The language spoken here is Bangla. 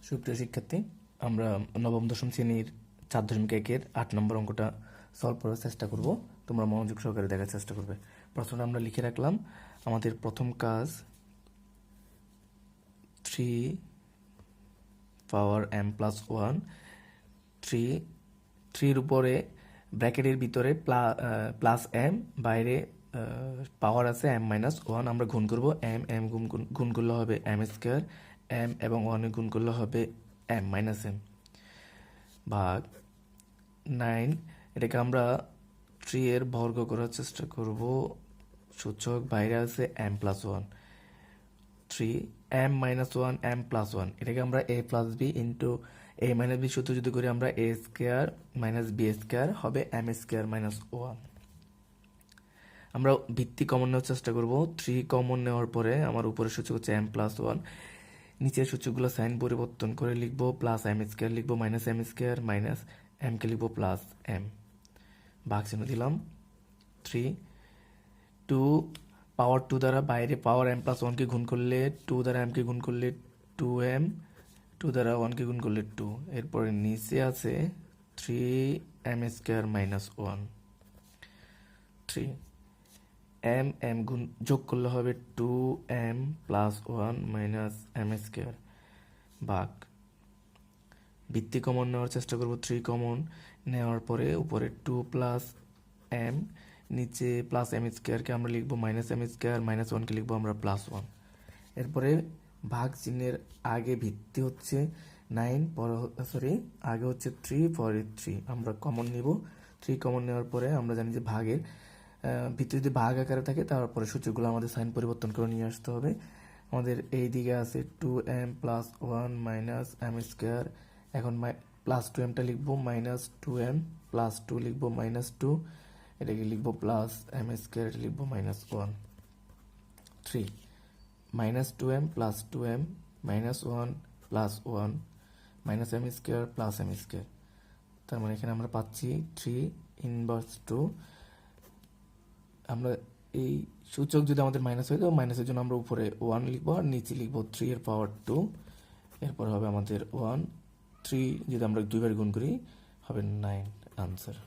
সুপ্রিয় শিক্ষার্থী, আমরা নবম দশম শ্রেণীর 4.1-এর 8 নম্বর অঙ্কটা সলভ করার চেষ্টা করব। তোমরা মনোযোগ সহকারে দেখার চেষ্টা করবে। প্রশ্নটা আমরা লিখে রাখলাম। আমাদের প্রথম কাজ 3 পাওয়ার m প্লাস 1, 3-এর উপরে ব্র্যাকেটের ভিতরে প্লাস m, বাইরে পাওয়ার আছে m মাইনাস 1। আমরা গুণ করব, m গুণ করলে হবে m স্কোয়ার, m এবং 1 গুণ করলে হবে m মাইনাস m ভাগ 9। এটাকে আমরা 3 এর বর্গ করার চেষ্টা করব। সূচক বাইরে আছে m plus 1, 3 m minus 1 m plus 1। এটাকে আমরা a plus b into a minus b সূত্র যদি করি আমরা a square minus b square হবে m স্কোয়ার মাইনাস 1। আমরা ভিত্তি কমন নেওয়ার চেষ্টা করব। 3 কমন নেওয়ার পরে আমার উপরের সূচক হচ্ছে m প্লাস 1, নিচের সূচকগুলো সাইন পরিবর্তন করে লিখবো, প্লাস m স্কোয়ার লিখবো, minus m square, minus m কে লিখবো প্লাস m, ভাগ চিহ্ন দিলাম। 3 2 পাওয়ার 2 দ্বারা বাইরে পাওয়ার m প্লাস 1 কে গুণ করলে 2 দ্বারা m কে গুণ করলে 2m, 2 দ্বারা 1 কে গুণ করলে 2। এরপরে নিচে আছে 3m স্কোয়ার মাইনাস 1। 3 m গুণ যোগ করলে হবে 2m plus 1 minus m square, ভাগ ভিত্তি কমন নেওয়ার চেষ্টা করব। 3 কমন নেওয়ার পরে উপরে 2 প্লাস m, নিচে প্লাস m স্কোয়ারকে আমরা লিখবো মাইনাস m স্কোয়ার, মাইনাস 1 কে লিখবো আমরা প্লাস 1। এরপরে ভাগ চিহ্নের আগে ভিত্তি হচ্ছে 9, আগে হচ্ছে 3, পরে 3 আমরা কমন নিব। 3 কমন নেওয়ার পরে আমরা জানি যে ভাগের ভিত্তি যদি ভাগ আকারে থাকে তারপরে সূচকগুলো আমাদের সাইন পরিবর্তন করে নিয়ে আসতে হবে। আমাদের এই দিকে আছে 2m plus 1 minus m square. এখন প্লাস 2mটা লিখবো, মাইনাস 2m প্লাস 2 লিখবো, মাইনাস 2 এটাকে লিখবো প্লাস m স্কোয়ার, এটা লিখবো minus 1। 3 minus 2m plus 2m minus 1 plus 1 minus m square plus m square. তার মানে এখানে আমরা পাচ্ছি 3 ইনভার্স 2। আমরা এই সূচক যদি আমাদের মাইনাস হয় তো মাইনাসের জন্য আমরা উপরে 1 লিখবো আর নিচে লিখবো 3 এর পাওয়ার 2। এরপর হবে আমাদের 1, 3 যদি আমরা 2 বার গুণ করি হবে 9 আনসার।